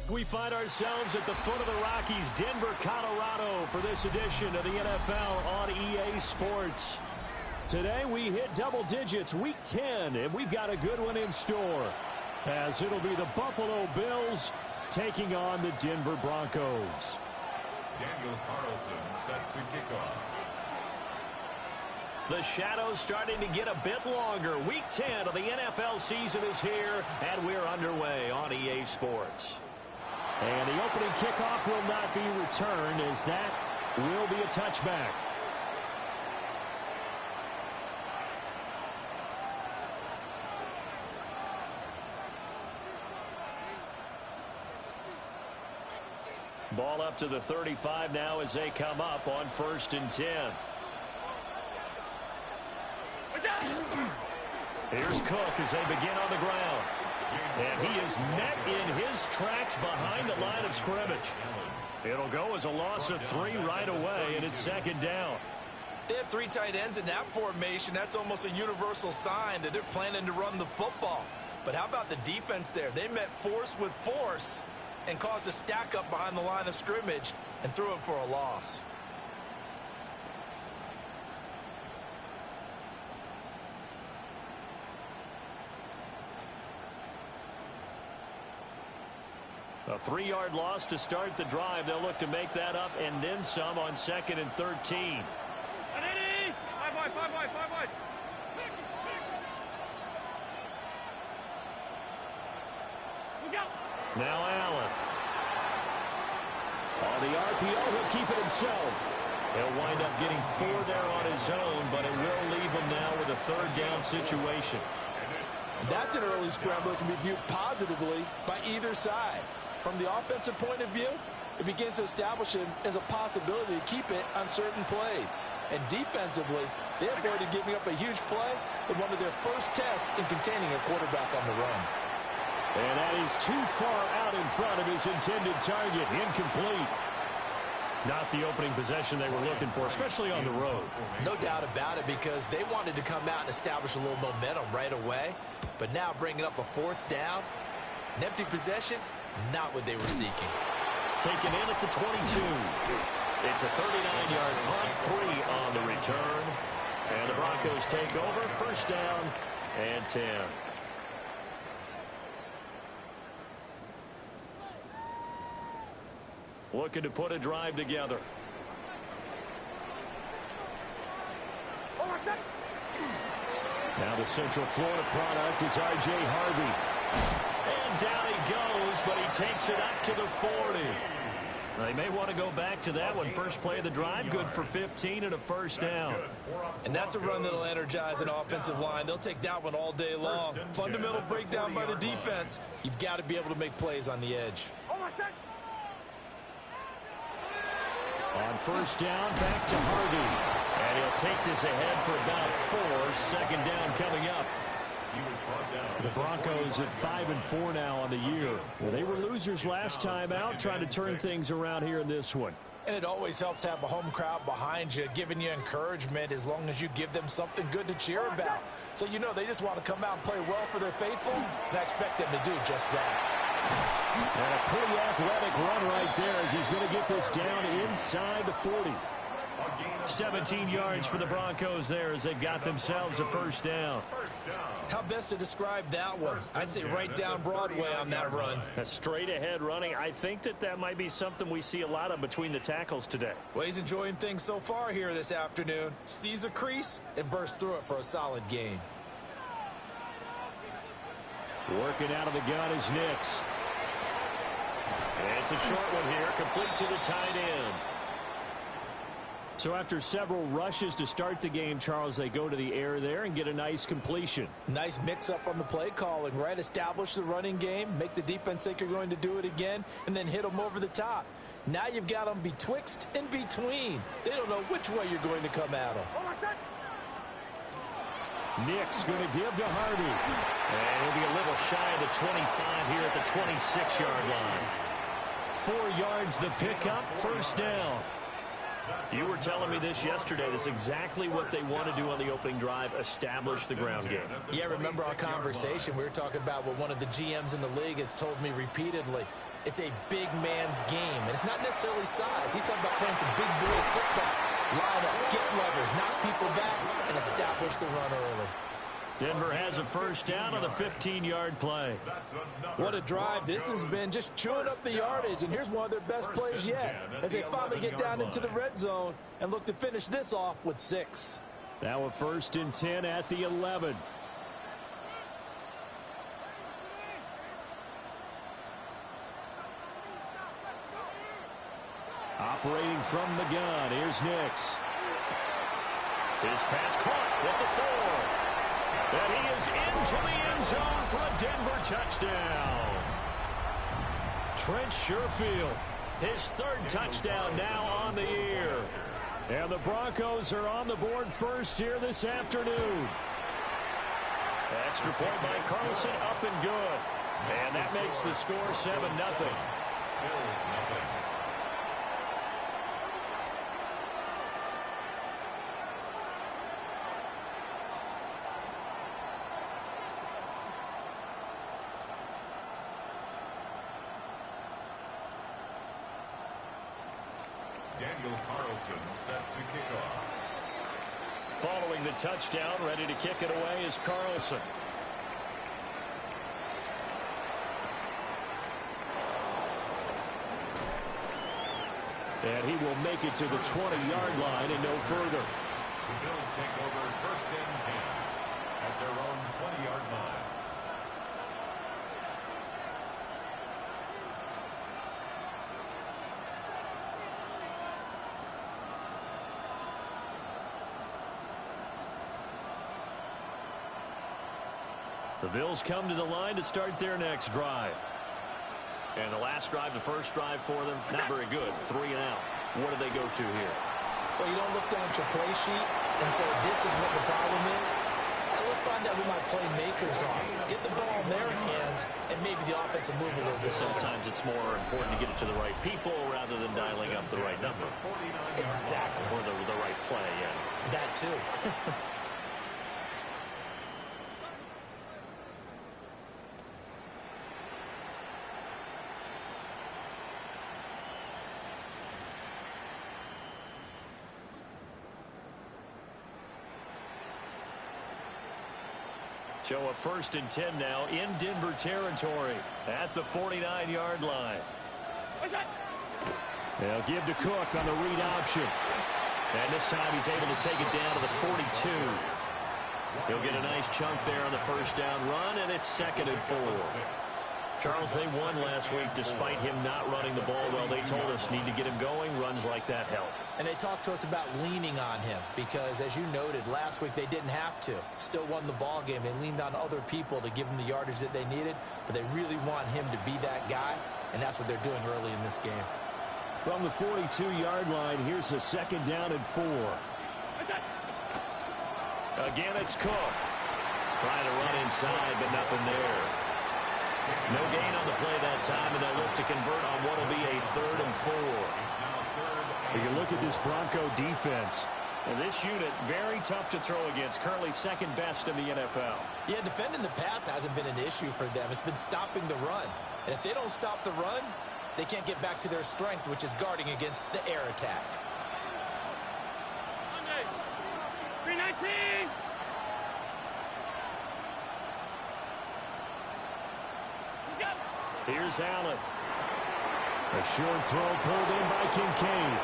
We find ourselves at the foot of the Rockies, Denver, Colorado, for this edition of the NFL on EA Sports. Today we hit double digits, Week 10, and we've got a good one in store, as it'll be the Buffalo Bills taking on the Denver Broncos. Daniel Carlson set to kick off. The shadows starting to get a bit longer. Week 10 of the NFL season is here, and we're underway on EA Sports. And the opening kickoff will not be returned, as that will be a touchback. Ball up to the 35 now as they come up on 1st and 10. Here's Cook as they begin on the ground. And he is met in his tracks behind the line of scrimmage. It'll go as a loss of 3 right away, and it's 2nd down. They have 3 tight ends in that formation. That's almost a universal sign that they're planning to run the football. But how about the defense there? They met force with force and caused a stack up behind the line of scrimmage and threw it for a loss. A 3-yard loss to start the drive. They'll look to make that up and then some on 2nd and 13. Now Allen. On the RPO, he'll keep it himself. He'll wind up getting 4 there on his own, but it will leave him now with a 3rd down situation. That's an early scramble that can be viewed positively by either side. From the offensive point of view, it begins to establish him as a possibility to keep it on certain plays. And defensively, they avoided giving up a huge play in one of their first tests in containing a quarterback on the run. And that is too far out in front of his intended target. Incomplete. Not the opening possession they were looking for, especially on the road. No doubt about it, because they wanted to come out and establish a little momentum right away. But now bringing up a 4th down, an empty possession, not what they were seeking. Taken in at the 22. It's a 39-yard punt, 3 on the return. And the Broncos take over, 1st down and 10. Looking to put a drive together. Now the Central Florida product is R.J. Harvey. And down he goes, but he takes it up to the 40. They may want to go back to that one. First play of the drive, good for 15 and a 1st down. And that's a run that'll energize an offensive line. They'll take that one all day long. Fundamental breakdown by the defense. You've got to be able to make plays on the edge. On 1st down, back to Harvey. And he'll take this ahead for about 4. 2nd down coming up. The Broncos at 5-4 now on the year. Well, they were losers last time out, trying to turn things around here in this one. And it always helps to have a home crowd behind you, giving you encouragement as long as you give them something good to cheer about. So you know they just want to come out and play well for their faithful, and I expect them to do just that. And a pretty athletic run right there as he's going to get this down inside the 40. 17 yards for the Broncos there as they've got themselves a 1st down. How best to describe that one? I'd say right down Broadway on that run. A straight ahead running. I think that might be something we see a lot of between the tackles today. Well, he's enjoying things so far here this afternoon. Sees a crease and bursts through it for a solid gain. Working out of the gun is Nix. And it's a short one here, complete to the tight end. So after several rushes to start the game, Charles, they go to the air there and get a nice completion. Nice mix-up on the play calling, right? Establish the running game, make the defense think you're going to do it again, and then hit them over the top. Now you've got them betwixt and between. They don't know which way you're going to come at them. Nix going to give to Harvey. And he'll be a little shy of the 25 here at the 26-yard line. 4 yards the pickup, 1st down. You were telling me this yesterday. This is exactly what they want to do on the opening drive, establish the ground game. Yeah, remember our conversation. We were talking about what one of the GMs in the league has told me repeatedly. It's a big man's game, and it's not necessarily size. He's talking about playing some big boy football. Line up, get levers, knock people back, and establish the run early. Denver has a first down on the 15-yard play. What a drive this has been, just chewing up the yardage, and here's one of their best plays yet as they finally get down into the red zone and look to finish this off with 6. Now a 1st and 10 at the 11. Operating from the gun, here's Nix. His pass caught at the 4. And he is into the end zone for a Denver touchdown. Trent Sherfield, his 3rd touchdown now on the year. And the Broncos are on the board first here this afternoon. Extra point by Carlson, up and good. And that makes the score 7-0. Bills nothing. Daniel Carlson set to kick off. Following the touchdown, ready to kick it away is Carlson. And he will make it to the 20-yard line and no further. The Bills take over 1st and 10 at their own 20-yard line. The Bills come to the line to start their next drive. And the last drive, the first drive for them, not very good. 3 and out. What do they go to here? Well, you don't look down at your play sheet and say, this is what the problem is. Let's find out who my playmakers are. Get the ball in their hands, and maybe the offense will move a little bit. Sometimes it's more important to get it to the right people rather than dialing up the right number. Exactly. Or the right play, yeah. That too. So a 1st and 10 now in Denver territory at the 49-yard line. They'll give to Cook on the read option. And this time he's able to take it down to the 42. He'll get a nice chunk there on the first down run, and it's 2nd and 4. Charles, they won last week despite him not running the ball well. They told us need to get him going. Runs like that help. And they talked to us about leaning on him because, as you noted, last week they didn't have to. Still won the ball game. They leaned on other people to give them the yardage that they needed, but they really want him to be that guy, and that's what they're doing early in this game. From the 42-yard line, here's a 2nd down and 4. Again, it's Cook. Trying to run inside, but nothing there. No gain on the play that time, and they'll look to convert on what will be a 3rd and 4. You can look at this Bronco defense. And this unit, very tough to throw against. Currently 2nd best in the NFL. Yeah, defending the pass hasn't been an issue for them. It's been stopping the run. And if they don't stop the run, they can't get back to their strength, which is guarding against the air attack. 319! Here's Allen. A short throw pulled in by Kincaid.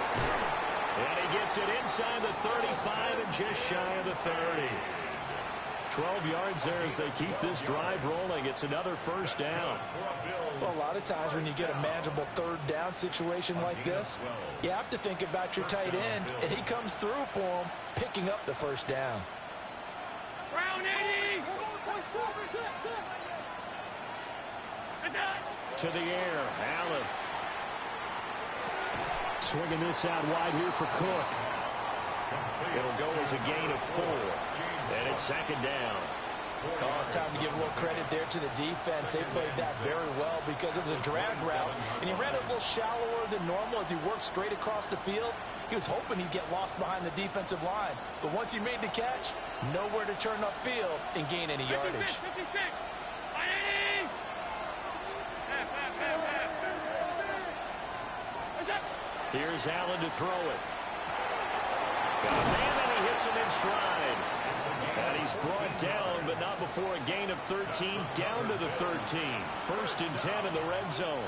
And he gets it inside the 35 and just shy of the 30. 12 yards there as they keep this drive rolling. It's another first down. Well, a lot of times when you get a manageable 3rd down situation like this, you have to think about your tight end, and he comes through for him, picking up the first down. Brown 80! To the air, Allen. Swinging this out wide here for Cook. It'll go as a gain of 4. And it's 2nd down. Oh, it's time to give a little credit there to the defense. They played that very well because it was a drag route, and he ran it a little shallower than normal as he worked straight across the field. He was hoping he'd get lost behind the defensive line, but once he made the catch, nowhere to turn upfield and gain any yardage. 56! Here's Allen to throw it. Got a man, and he hits him in stride. And he's brought down, but not before a gain of 13, down to the 13. First and 10 in the red zone.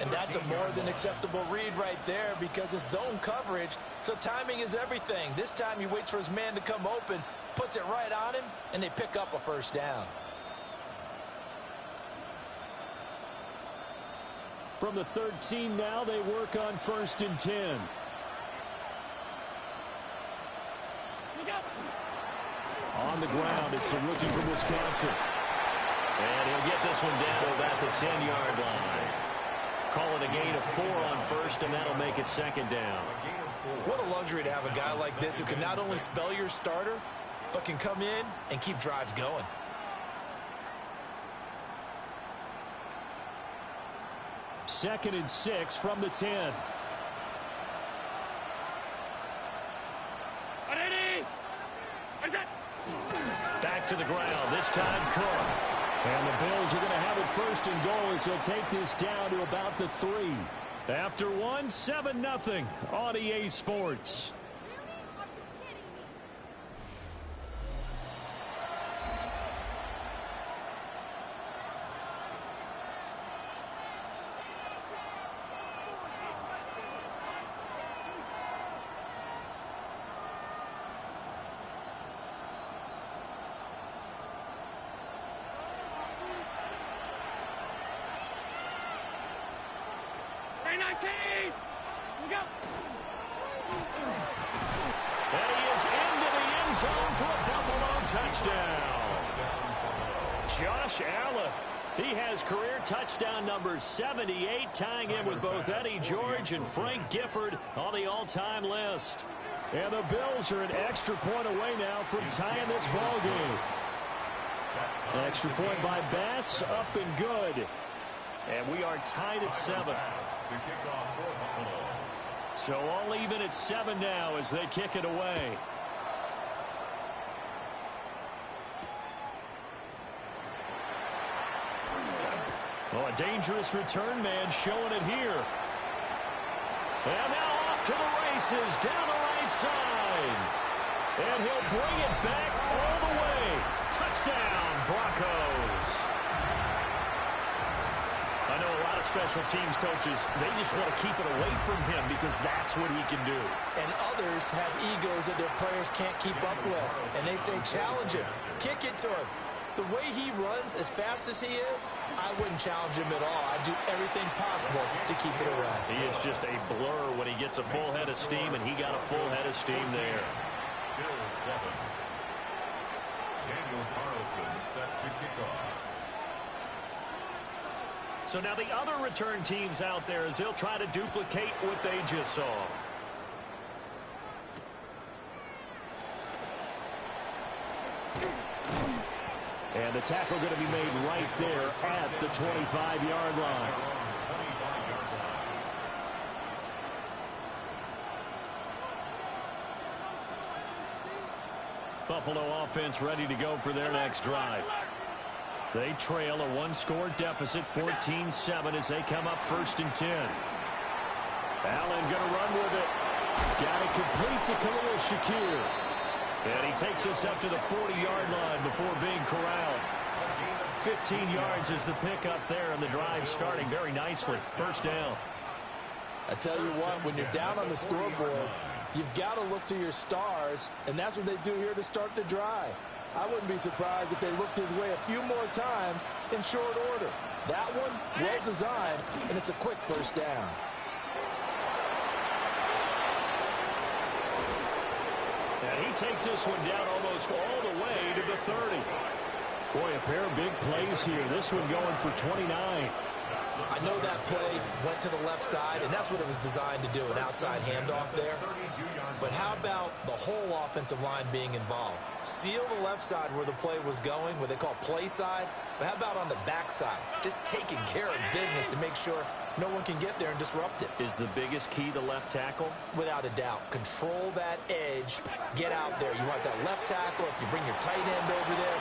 And that's a more than acceptable read right there because it's zone coverage, so timing is everything. This time he waits for his man to come open, puts it right on him, and they pick up a first down. From the 13 now, they work on first and 10. On the ground, it's the rookie from Wisconsin. And he'll get this one down to about the 10-yard line. Call it a gain of 4 on first, and that'll make it second down. What a luxury to have a guy like this who can not only spell your starter, but can come in and keep drives going. Second and 6 from the 10. Back to the ground, this time Cook. And the Bills are going to have it first and goal as he'll take this down to about the 3. After one, 7-0 on EA Sports. And he is into the end zone for a Buffalo touchdown. Josh Allen. He has career touchdown number 78, tying in with both Eddie George and Frank Gifford on the all-time list. And the Bills are an extra point away now from tying this ball game. Extra point by Bass, up and good. And we are tied at 7. So all even at 7 now as they kick it away. Oh, a dangerous return man showing it here. And now off to the races down the right side. And he'll bring it back all the way. Touchdown, Broncos. I know a lot of special teams coaches, they just want to keep it away from him because that's what he can do. And others have egos that their players can't keep up with. And they say, challenge him, kick it to him. The way he runs as fast as he is, I wouldn't challenge him at all. I'd do everything possible to keep it away. He is just a blur when he gets a full head of steam, and he got a full head of steam there. Bill 7. Daniel Carlson set to kick off. So now the other return teams out there as they'll try to duplicate what they just saw. And the tackle going to be made right there at the 25-yard line. Buffalo offense ready to go for their next drive. They trail a one-score deficit, 14-7, as they come up first and 10. Allen going to run with it. Got it complete to Khalil Shakir. And he takes us up to the 40-yard line before being corralled. 15 yards is the pickup there, and the drive starting very nicely. First down. I tell you what, when you're down on the scoreboard, you've got to look to your stars, and that's what they do here to start the drive. I wouldn't be surprised if they looked his way a few more times in short order. That one, well designed, and it's a quick first down. And he takes this one down almost all the way to the 30. Boy, a pair of big plays here. This one going for 29. I know that play went to the left side, and that's what it was designed to do, an outside handoff there. But how about the whole offensive line being involved? Seal the left side where the play was going, what they call play side. But how about on the back side? Just taking care of business to make sure no one can get there and disrupt it. Is the biggest key the left tackle? Without a doubt. Control that edge. Get out there. You want that left tackle. If you bring your tight end over there,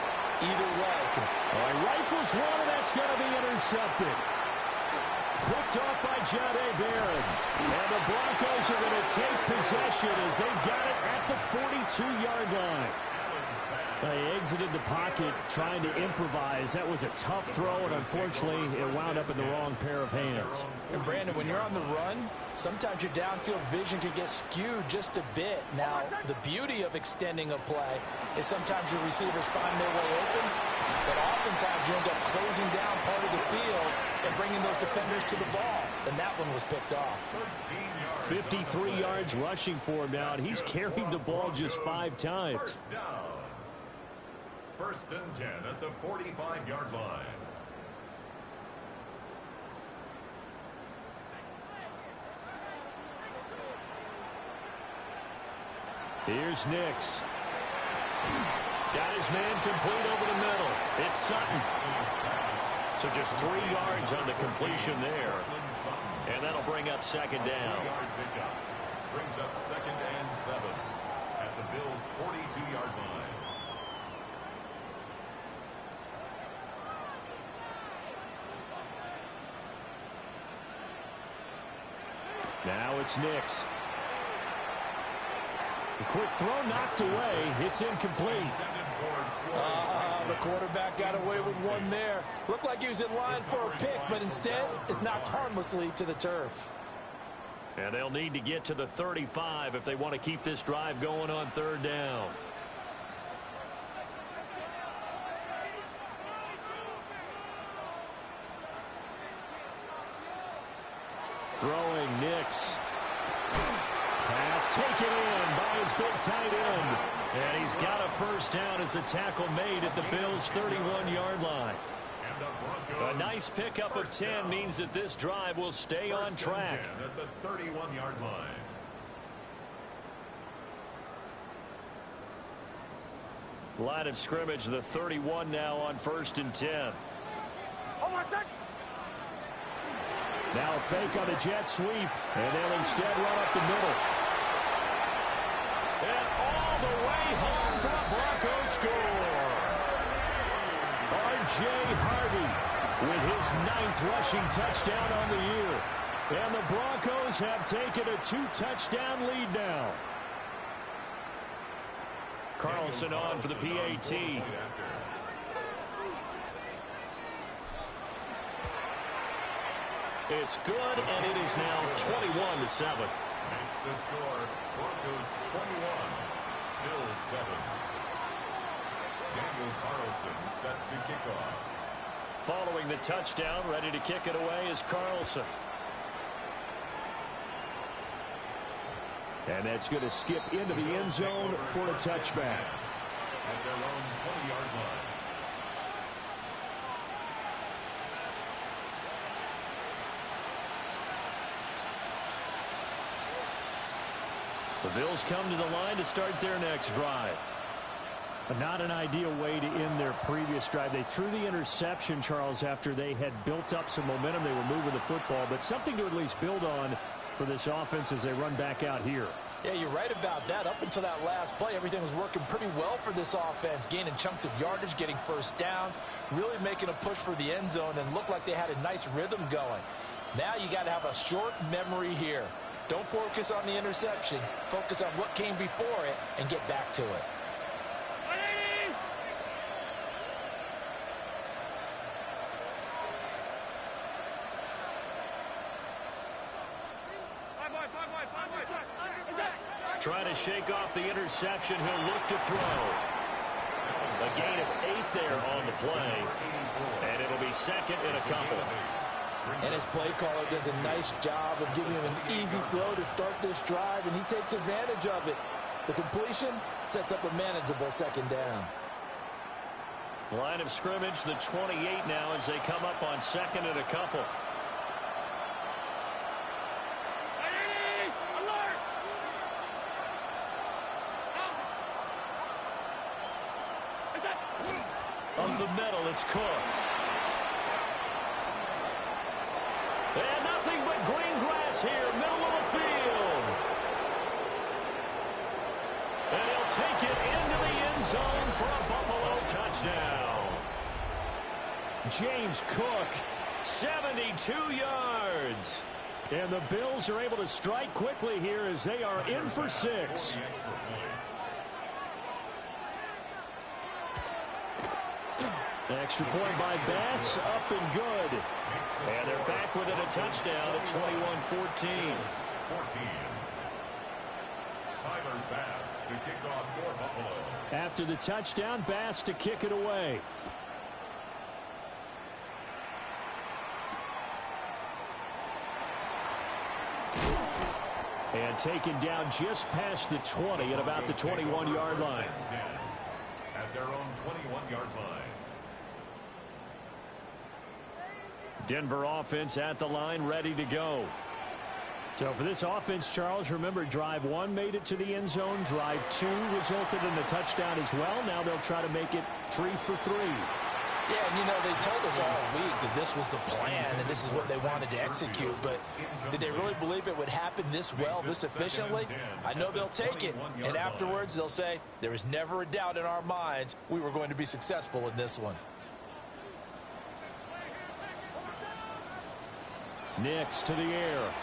either way. All right, rifles one, and that's going to be intercepted. picked off by Jahdae Barron. And the Broncos are going to take possession as they've got it at the 42-yard line. They exited the pocket trying to improvise. That was a tough throw, and unfortunately, it wound up in the wrong pair of hands. And Brandon, when you're on the run, sometimes your downfield vision can get skewed just a bit. Now, the beauty of extending a play is sometimes your receivers find their way open, but oftentimes you end up closing down part of the field and bringing those defenders to the ball. And that one was picked off. 53 yards rushing for him now, and he's carried the ball just 5 times. First and 10 at the 45-yard line. Here's Nix. Got his man complete over the middle. It's Sutton. So just 3 yards on the completion there. And that'll bring up second down. Brings up second and 7 at the Bills' 42-yard line. Now it's Nix. The quick throw knocked away. It's incomplete. The quarterback got away with one there. Looked like he was in line for a pick, but instead it's knocked harmlessly to the turf. And they'll need to get to the 35 if they want to keep this drive going on third down. Throwing Nix. Pass taken in by his big tight end. And he's got a first down as a tackle made at the Bills' 31-yard line. A nice pickup of 10 means that this drive will stay on track. At the 31-yard line. Line of scrimmage, the 31 now on first and 10. Now a fake on the jet sweep, and they'll instead run up the middle. And all the way home for a Broncos score. R.J. Harvey with his 9th rushing touchdown on the year. And the Broncos have taken a 2-touchdown lead now. Carlson on for the PAT. It's good, and it is now 21-7. Makes the score Broncos 21, Bills 7. Daniel Carlson set to kick off. Following the touchdown, ready to kick it away is Carlson. And that's going to skip into the end zone for a touchback. At their own 20-yard line. The Bills come to the line to start their next drive. But not an ideal way to end their previous drive. They threw the interception, Charles, after they had built up some momentum. They were moving the football, but something to at least build on for this offense as they run back out here. Yeah, you're right about that. Up until that last play, everything was working pretty well for this offense, gaining chunks of yardage, getting first downs, really making a push for the end zone, and looked like they had a nice rhythm going. Now you got to have a short memory here. Don't focus on the interception. Focus on what came before it and get back to it. Trying to shake off the interception. He'll look to throw. A gain of 8 there on the play. And it'll be second and a couple. And his play caller does a nice job of giving him an easy throw to start this drive, and he takes advantage of it. The completion sets up a manageable second down. Line of scrimmage, the 28 now as they come up on second and a couple. Of the middle, it's Cook. And nothing but green grass here, middle of the field. And he'll take it into the end zone for a Buffalo touchdown. James Cook 72 yards. And the Bills are able to strike quickly here as they are in for 6. Extra point by Bass, up and good. And they're back within a touchdown at 21-14. Tyler Bass to kick off for Buffalo. After the touchdown, Bass to kick it away. And taken down just past the 20 at about the 21-yard line. At their own 21-yard line. Denver offense at the line, ready to go. So for this offense, Charles, remember, drive 1 made it to the end zone. Drive 2 resulted in a touchdown as well. Now they'll try to make it 3 for 3. Yeah, and you know, they told us all week that this was the plan and this is what they wanted to execute. But did they really believe it would happen this well, this efficiently? I know they'll take it. And afterwards, they'll say, there was never a doubt in our minds we were going to be successful in this one. Nix to the air.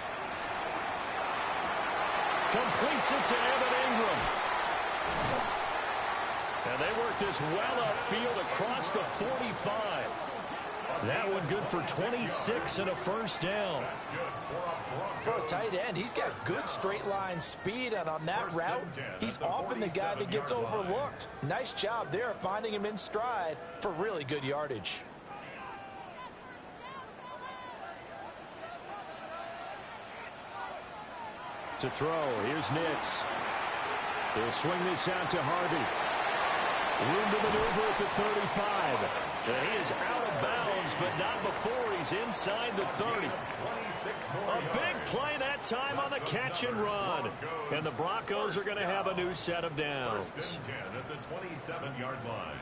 Completes it to Evan Ingram. And they work this well upfield across the 45. That one good for 26 and a first down. For a tight end, he's got good straight line speed, and on that route, he's often the guy that gets overlooked. Nice job there finding him in stride for really good yardage. To throw, here's Nix. He'll swing this out to Harvey. Room to maneuver at the 35. And he is out of bounds, but not before he's inside the 30. A big play that time on the catch and run. And the Broncos are going to have a new set of downs. First and 10 at the 27-yard line.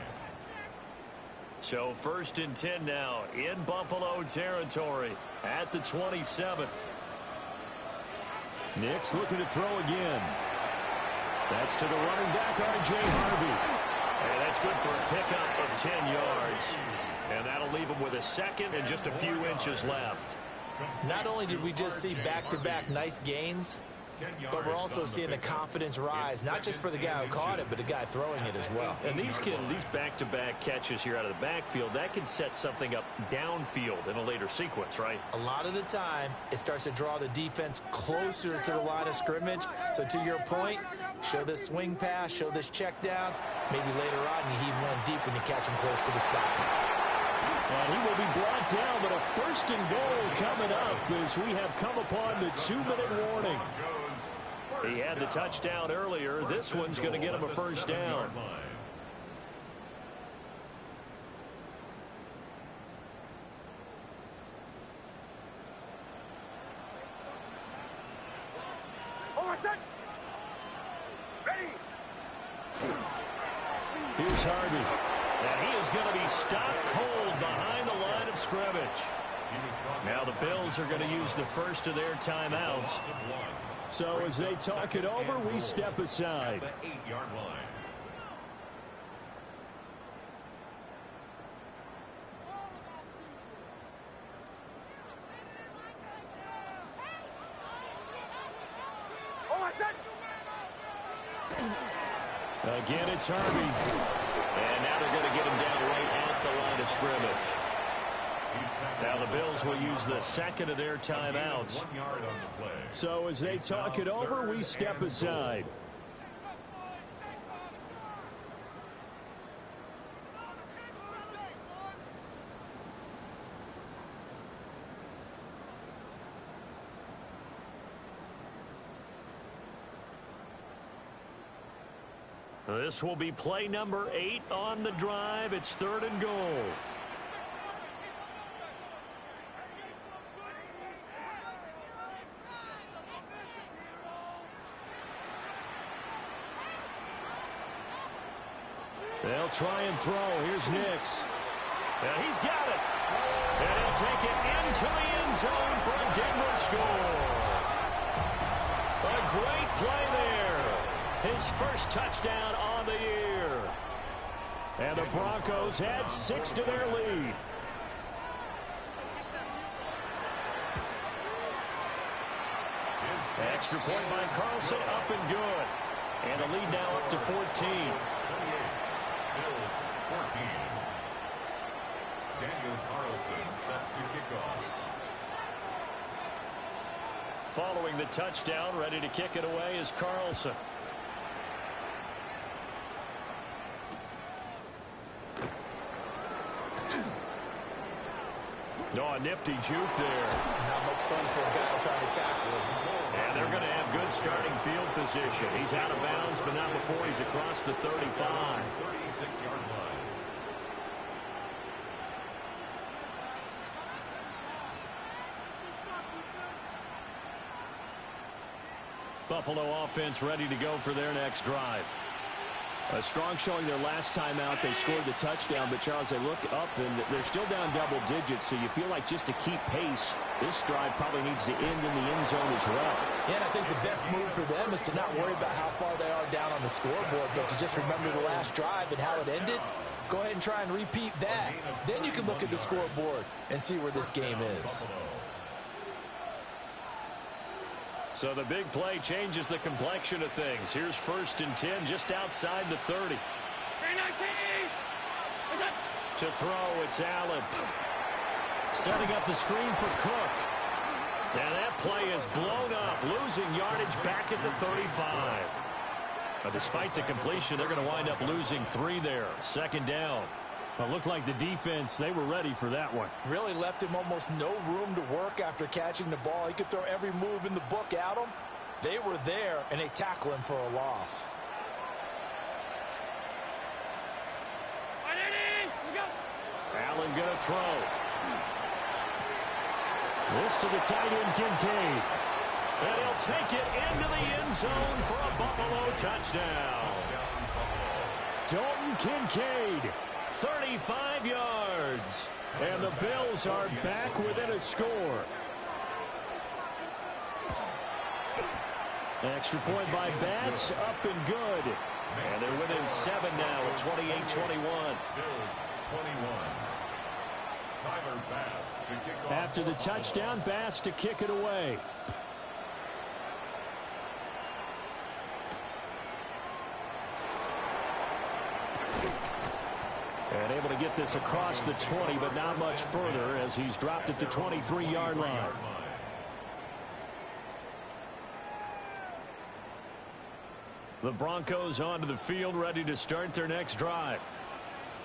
So 1st and 10 now in Buffalo territory at the 27. Nix looking to throw again. That's to the running back, R.J. Harvey. And that's good for a pickup of 10 yards. And that'll leave him with a second and just a few inches left. Not only did we just see back-to-back nice gains, but we're also seeing the confidence rise, not just for the guy who caught it, but the guy throwing it as well. And these back-to-back catches here out of the backfield, that can set something up downfield in a later sequence, right? A lot of the time, it starts to draw the defense closer to the line of scrimmage. So to your point, show this swing pass, show this check down. Maybe later on, you heave one deep when you catch him close to the spot. And he will be brought down, but a 1st and goal coming up as we have come upon the 2-minute warning. He had the touchdown earlier. This one's going to get him a first down. Here's Harvey. And he is going to be stopped cold behind the line of scrimmage. Now the Bills are going to use the first of their timeouts. So as they talk it over, we step aside. 8-yard line. Again, it's Harvey. And now they're going to get him down right at the line of scrimmage. Now the Bills will use the second of their timeouts. So as they talk it over, we step aside. This will be play number 8 on the drive. It's 3rd and goal. They'll try and throw. Here's Nix. And he's got it. And he'll take it into the end zone for a Denver score. A great play there. His first touchdown on the year. And the Broncos had 6 to their lead. Extra point by Carlson, up and good. And a lead now up to 14. Bills 14. Daniel Carlson set to kick off. Following the touchdown, ready to kick it away is Carlson. Oh, a nifty juke there. Not much fun for a guy trying to tackle him. And they're going to have good starting field position. He's out of bounds, but not before he's across the 35. 36-yard line. Buffalo offense ready to go for their next drive. A strong showing their last time out. They scored the touchdown, but Charles, they look up and they're still down double digits, so you feel like just to keep pace, this drive probably needs to end in the end zone as well. Yeah, and I think the best move for them is to not worry about how far they are down on the scoreboard, but to just remember the last drive and how it ended. Go ahead and try and repeat that. Then you can look at the scoreboard and see where this game is. So the big play changes the complexion of things. Here's 1st and 10 just outside the 30. To throw, it's Allen. Setting up the screen for Cook. And that play is blown up, losing yardage back at the 35. But despite the completion, they're going to wind up losing 3 there. 2nd down. It looked like the defense, they were ready for that one. Really left him almost no room to work after catching the ball. He could throw every move in the book at him. They were there, and they tackle him for a loss. Allen going to throw. This to the tight end, Kincaid. And he'll take it into the end zone for a Buffalo touchdown. Dalton Kincaid, 35 yards. And the Bills are back within a score. Extra point by Bass, up and good. And they're within 7 now at 28-21. Bills 21. Tyler Bass to kick off. After the touchdown, Bass to kick it away. And able to get this across the 20, but not much further as he's dropped it to 23-yard line. The Broncos onto the field, ready to start their next drive.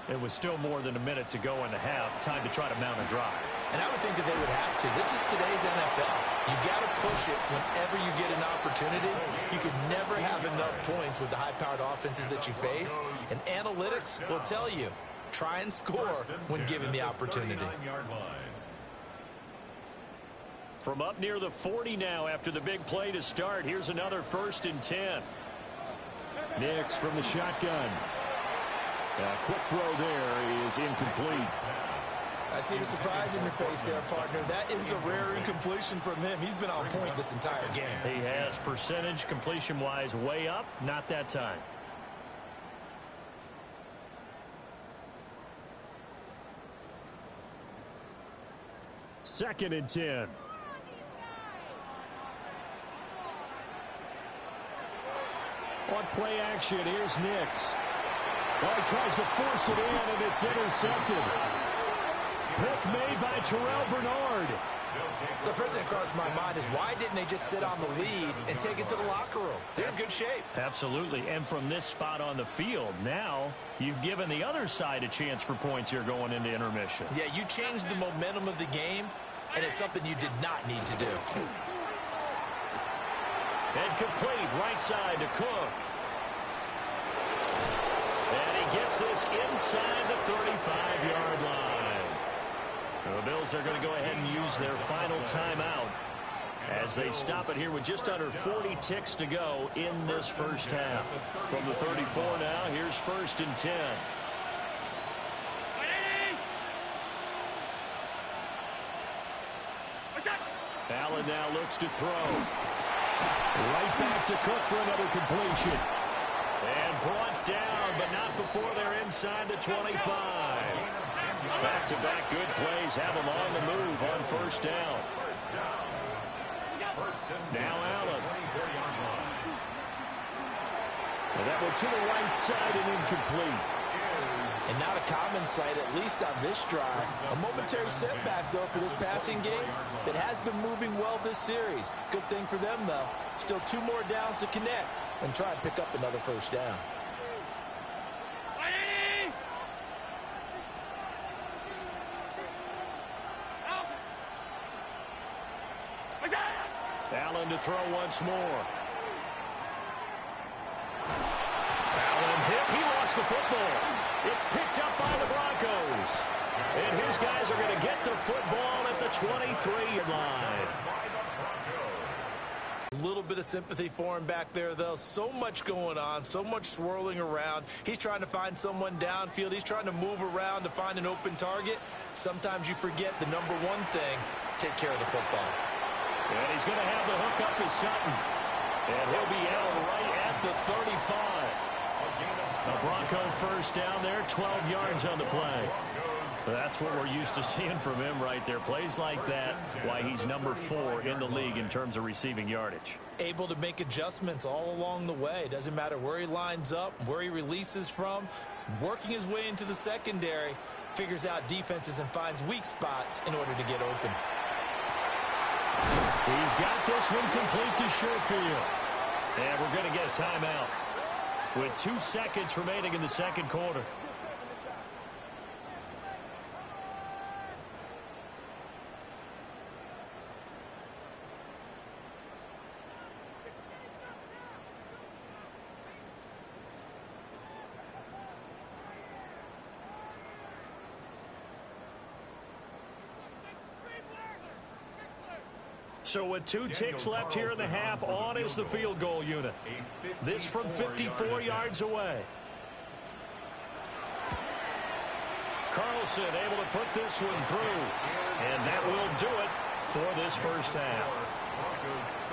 It was still more than a minute to go in the half. Time to try to mount a drive. And I would think that they would have to. This is today's NFL. You got to push it whenever you get an opportunity. You can never have enough points with the high-powered offenses that you face. And analytics will tell you, try and score when given the opportunity. From up near the 40 now after the big play to start. Here's another 1st and 10. Nix from the shotgun. A quick throw there is incomplete. I see the surprise in your face there, partner. That is a rare incompletion from him. He's been on point this entire game. He has percentage completion-wise way up. Not that time. Second and 10. On play action, here's Nix. Well, he tries to force it in, and it's intercepted. Pick made by Terrell Bernard. So first thing that crossed my mind is why didn't they just sit on the lead and take it to the locker room? They're in good shape. Absolutely, and from this spot on the field, now you've given the other side a chance for points here going into intermission. Yeah, you changed the momentum of the game, and it's something you did not need to do. And complete, right side to Cook. And he gets this inside the 35-yard line. The Bills are going to go ahead and use their final timeout as they stop it here with just under 40 ticks to go in this first half. From the 34 now, here's 1st and 10. Allen now looks to throw. Right back to Cook for another completion. And brought down, but not before they're inside the 25. Back-to-back good plays have them on the move on 1st down. Now Allen. And that one to the right side and incomplete. And not a common sight, at least on this drive. A momentary setback, though, for this passing game that has been moving well this series. Good thing for them, though. Still 2 more downs to connect and try and pick up another first down. Allen to throw once more. Allen hit. He lost the football. It's picked up by the Broncos. And his guys are going to get the football at the 23-yard line. A little bit of sympathy for him back there, though. So much going on, so much swirling around. He's trying to find someone downfield. He's trying to move around to find an open target. Sometimes you forget the number one thing, take care of the football. And he's going to have the hook up to Sutton. And he'll be out right at the 35. A Bronco first down there, 12 yards on the play. That's what we're used to seeing from him right there. Plays like that, why he's number 4 in the league in terms of receiving yardage. Able to make adjustments all along the way. Doesn't matter where he lines up, where he releases from. Working his way into the secondary, figures out defenses and finds weak spots in order to get open. He's got this one complete to Sherfield. And we're going to get a timeout with 2 seconds remaining in the second quarter. So with 2 ticks left here in the half, on is the field goal unit. This from 54 yards away. Carlson able to put this one through. And that will do it for this first half.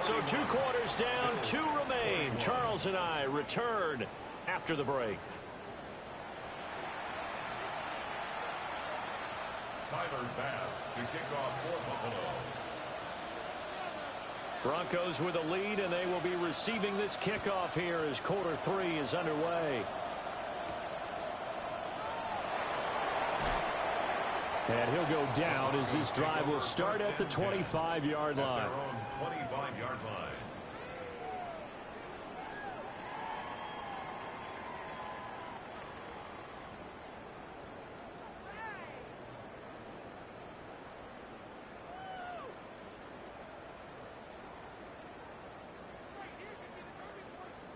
So 2 quarters down, 2 remain. Charles and I return after the break. Tyler Bass to kick off for Buffalo. Broncos with a lead, and they will be receiving this kickoff here as quarter 3 is underway. And he'll go down as this drive will start at the 25-yard line. 25-yard line.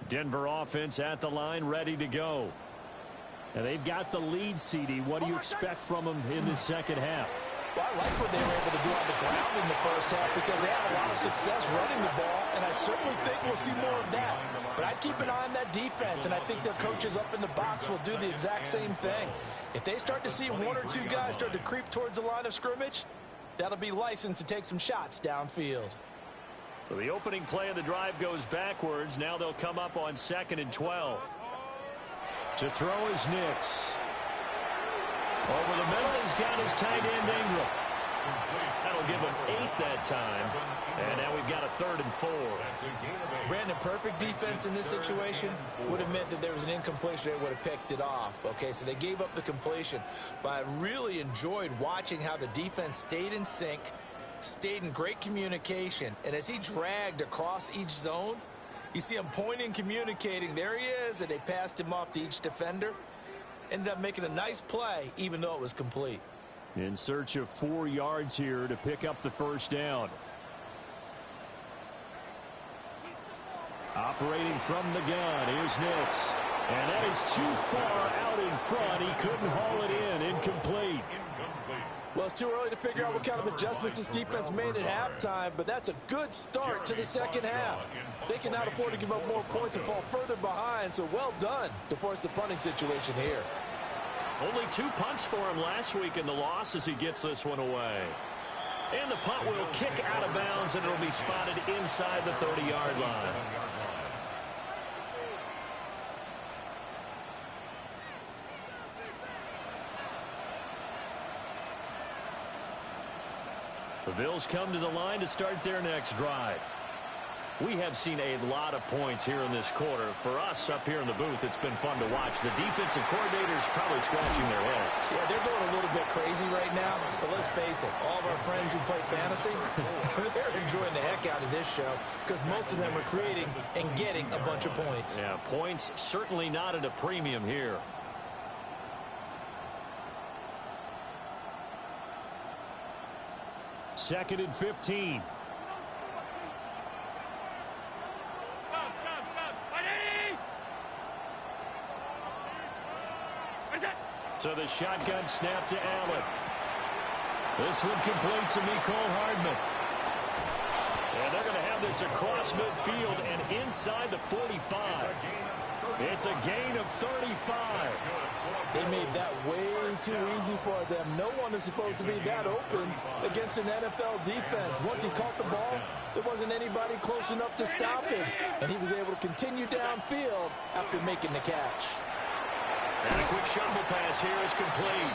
Denver offense at the line, ready to go. And they've got the lead, CD. What do you expect from them in the second half? Well, I like what they were able to do on the ground in the first half because they had a lot of success running the ball, and I certainly think we'll see more of that. But I'd keep an eye on that defense, and I think their coaches up in the box will do the exact same thing. If they start to see 1 or 2 guys start to creep towards the line of scrimmage, that'll be licensed to take some shots downfield. So the opening play of the drive goes backwards. Now they'll come up on 2nd and 12. To throw is Nix. Over the middle, he's got his tight end Ingram. That'll give him 8 that time. And now we've got a 3rd and 4. Brandon, perfect defense in this situation would have meant that there was an incompletion. They would have picked it off. Okay, so they gave up the completion. But I really enjoyed watching how the defense stayed in sync, stayed in great communication. And as he dragged across each zone, you see him pointing, communicating. There he is, and they passed him off to each defender. Ended up making a nice play, even though it was complete. In search of 4 yards here to pick up the first down. Operating from the gun, here's Nix. And that is too far out in front. He couldn't haul it in. Incomplete. Well, it's too early to figure out what kind of adjustments this defense made at halftime, but that's a good start to the second half. They can not afford to give up more points and fall further behind, so well done to force the punting situation here. Only 2 punts for him last week in the loss as he gets this one away. And the punt will kick out of bounds, and it'll be spotted inside the 30-yard line. The Bills come to the line to start their next drive. We have seen a lot of points here in this quarter. For us up here in the booth, it's been fun to watch. The defensive coordinators probably scratching their heads. Yeah, they're going a little bit crazy right now. But let's face it, all of our friends who play fantasy, they're enjoying the heck out of this show because most of them are creating and getting a bunch of points. Yeah, points certainly not at a premium here. Second and 15. So the shotgun snap to Allen. This one complete to Mecole Hardman. And they're going to have this across midfield and inside the 45. It's a gain of 35. They made that way too easy for them. No one is supposed to be that open against an NFL defense. Once he caught the ball, there wasn't anybody close enough to stop him. And he was able to continue downfield after making the catch. And a quick shuffle pass here is complete.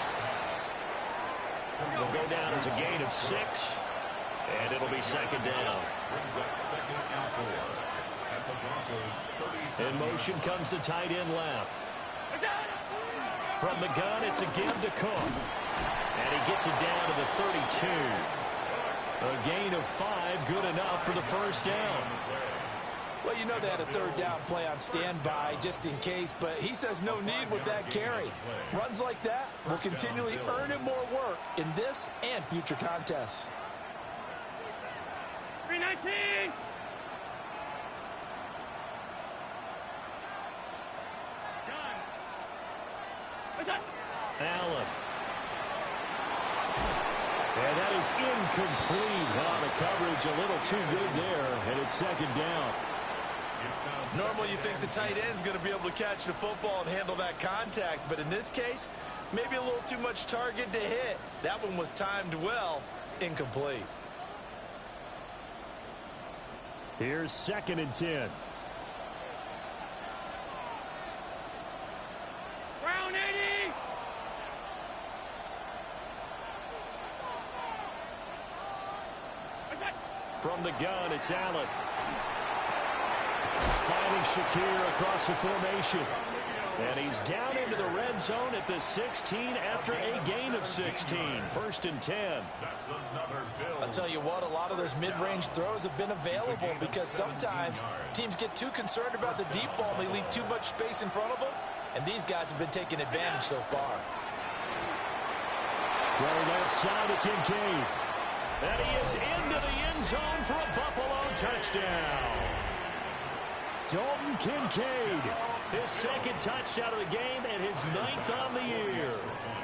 Will go down as a gain of 6. And it'll be second down. Brings up second and 4 at the Broncos 37. In motion comes the tight end left. From the gun, it's a give to Cook. And he gets it down to the 32. A gain of 5, good enough for the first down. Well, you know they had a third down play on standby just in case, but he says no need with that carry. Runs like that will continually earn him more work in this and future contests. 319. Allen. And that is incomplete. The coverage a little too good there, and it's second down. Normally you think the tight end's going to be able to catch the football and handle that contact, but in this case, maybe a little too much target to hit. That one was timed well, incomplete. Here's second and 10. Brown 80. From the gun, it's Allen. Finding Shakir across the formation. And he's down into the red zone at the 16 after a gain of 16. First and 10. I'll tell you what, a lot of those mid-range throws have been available because sometimes teams get too concerned about the deep ball and they leave too much space in front of them. And these guys have been taking advantage so far. Throw left side to Kincaid. And he is into the end zone for a Buffalo touchdown. Dalton Kincaid, his second touchdown of the game and his 9th on the year.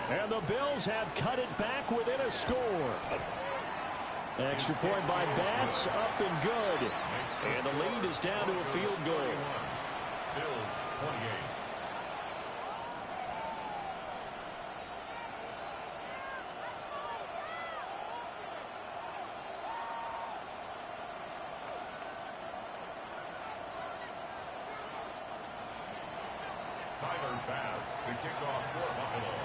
And the Bills have cut it back within a score. Extra point by Bass, up and good. And the lead is down to a field goal. Bills 28. Tyler Bass to kick off for Buffalo.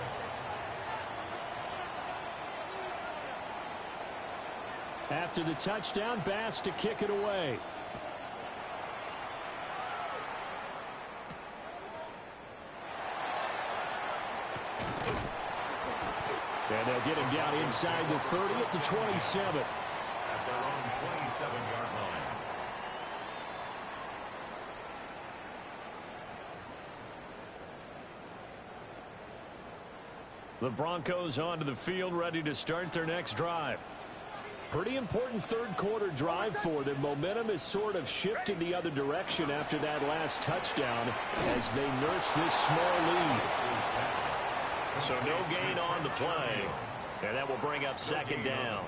After the touchdown, Bass to kick it away. And they'll get him down inside the 30 at the 27. At their own 27-yard line. The Broncos onto the field, ready to start their next drive. Pretty important third quarter drive for them. Momentum has sort of shifted the other direction after that last touchdown as they nurse this small lead. So no gain on the play. And that will bring up second down.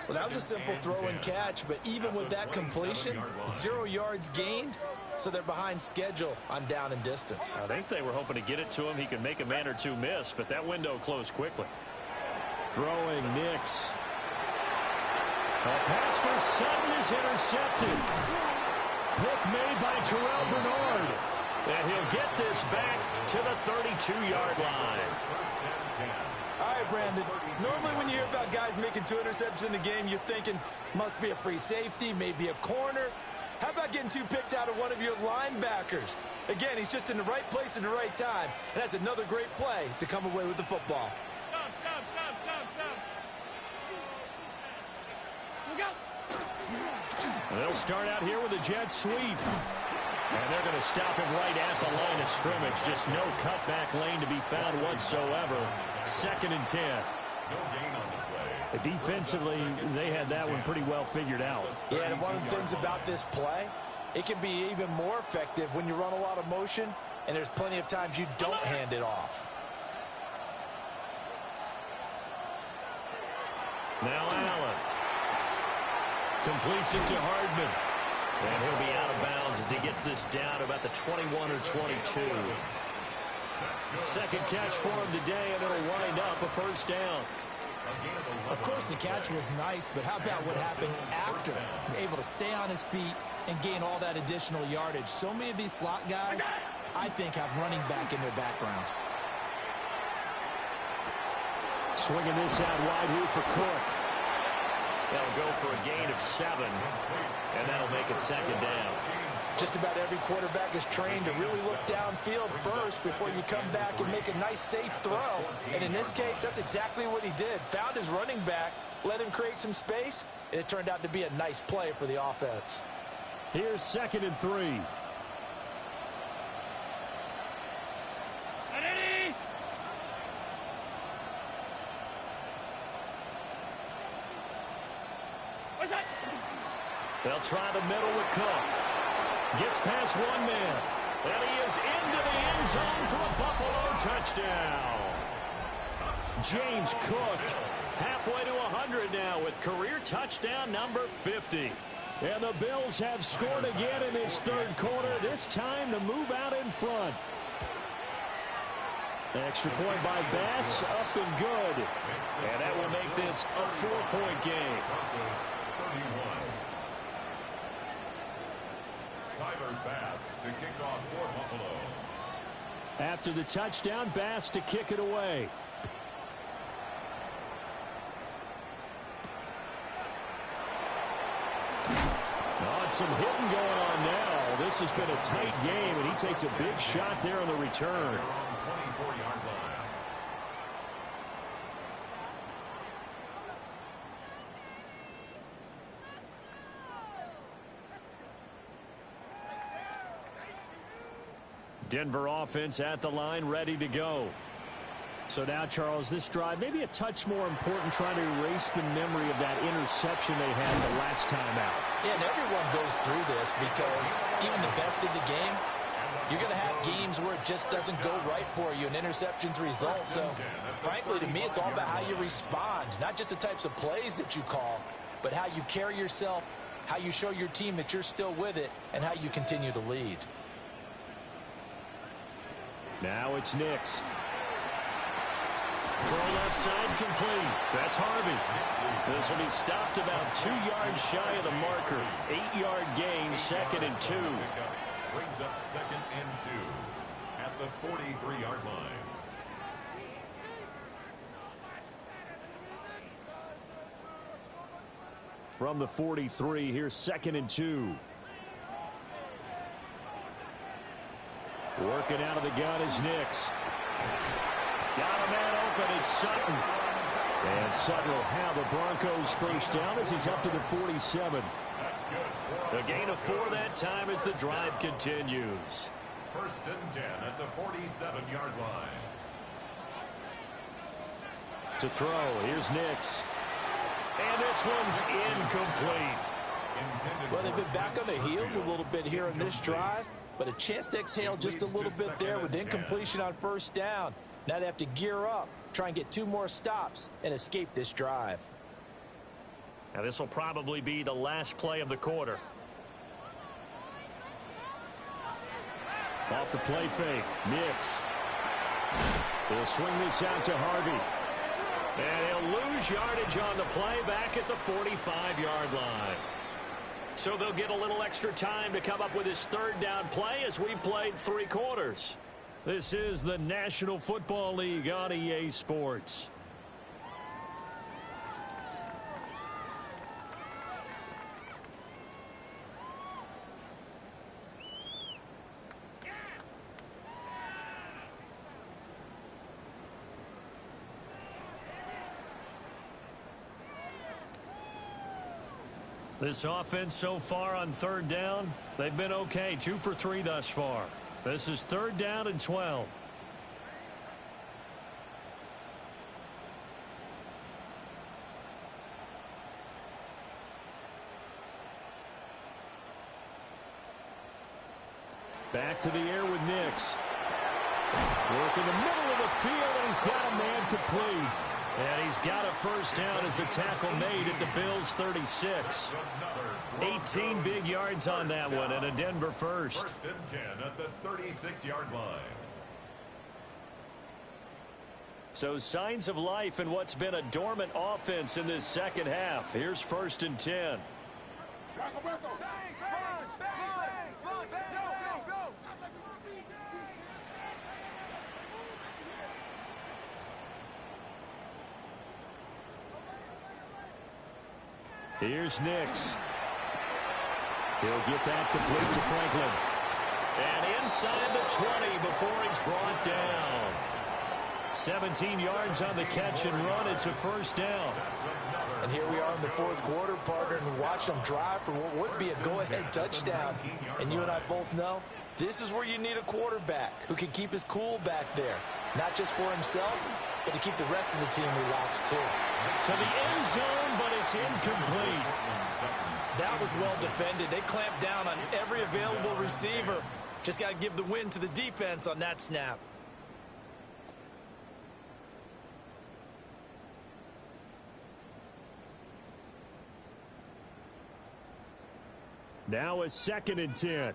Well, that was a simple throw and catch, but even with that completion, 0 yards gained, so they're behind schedule on down and distance. I think they were hoping to get it to him. He could make a man or two miss, but that window closed quickly. Throwing Nix. A pass for Sutton is intercepted. Pick made by Terrell Bernard. And he'll get this back to the 32-yard line. All right, Brandon. Normally when you hear about guys making 2 interceptions in the game, you're thinking must be a free safety, maybe a corner. How about getting 2 picks out of one of your linebackers? Again, he's just in the right place at the right time, and that's another great play to come away with the football. Stop. Look out. They'll start out here with a jet sweep. And they're going to stop him right at the line of scrimmage. Just no cutback lane to be found whatsoever. 2nd and 10. No gain on the play. Defensively, they had that one pretty well figured out. Yeah, and one of the things about this play, it can be even more effective when you run a lot of motion, and there's plenty of times you don't hand it off. Now Allen completes it to Hardman. And he'll be out of bounds as he gets this down about the 21 or 22. Second catch for him today, and it'll wind up a first down. Of course, the catch was nice, but how about what happened after? Able to stay on his feet and gain all that additional yardage. So many of these slot guys, I think, have running back in their background. Swinging this out wide here for Cook. They'll go for a gain of 7, and that'll make it 2nd down. Just about every quarterback is trained to really look downfield first before you come back and make a nice, safe throw. And in this case, that's exactly what he did. Found his running back, let him create some space, and it turned out to be a nice play for the offense. Here's 2nd and 3. Ready? What's that? They'll try the middle with Cook. Gets past one man. And he is into the end zone for a Buffalo touchdown. James Cook halfway to 100 now with career touchdown number 50. And the Bills have scored again in this 3rd quarter, this time to move out in front. Extra point by Bass, up and good. And that will make this a 4-point game. Tyler Bass to kick off for Buffalo. After the touchdown, Bass to kick it away. Some hitting going on now. This has been a tight game, and he takes a big shot there on the return. 24-yard line. Denver offense at the line, ready to go. So now, Charles, this drive maybe a touch more important, trying to erase the memory of that interception they had the last time out. Yeah, and everyone goes through this because even the best in the game, you're going to have games where it just doesn't go right for you, and interceptions result. So, frankly, to me, it's all about how you respond, not just the types of plays that you call, but how you carry yourself, how you show your team that you're still with it, and how you continue to lead. Now it's Nix. Throw left side complete. That's Harvey. This will be stopped about 2 yards shy of the marker. 8-yard gain, 2nd and 2. Brings up 2nd and 2 at the 43-yard line. From the 43, here's 2nd and 2. Working out of the gun is Nix. Got a man open, it's Sutton. And Sutton will have the Broncos first down as he's up to the 47. A gain of 4 that time as the drive continues. 1st and 10 at the 47-yard line. To throw, here's Nix. And this one's incomplete. Well, they've been back on their heels a little bit here in this drive, but a chance to exhale just a little bit there with incompletion on 1st down. Now they have to gear up, try and get 2 more stops, and escape this drive. Now this will probably be the last play of the quarter. Off the play fake, Nix. He'll swing this out to Harvey. And he'll lose yardage on the play back at the 45-yard line. So they'll get a little extra time to come up with his 3rd down play as we've played 3 quarters. This is the National Football League on EA Sports. This offense so far on third down, they've been okay. 2 for 3 thus far. This is 3rd down and 12. Back to the air with Nix. Work in the middle of the field, and he's got a man complete. And he's got a first down as a tackle made at the Bills' 36. 18 big yards on that one, and a Denver first. 1st and 10 at the 36-yard line. So signs of life in what's been a dormant offense in this second half. Here's 1st and 10. Here's Nix. He'll get that complete to Franklin. And inside the 20 before he's brought down. 17 yards on the catch and run. It's a first down. And here we are in the 4th quarter, partner, and watch them drive for what would be a go-ahead touchdown. And you and I both know this is where you need a quarterback who can keep his cool back there. Not just for himself, but to keep the rest of the team relaxed too. To the end zone, but it's incomplete. That was well defended. They clamped down on every available receiver. Just got to give the win to the defense on that snap. Now a 2nd and 10.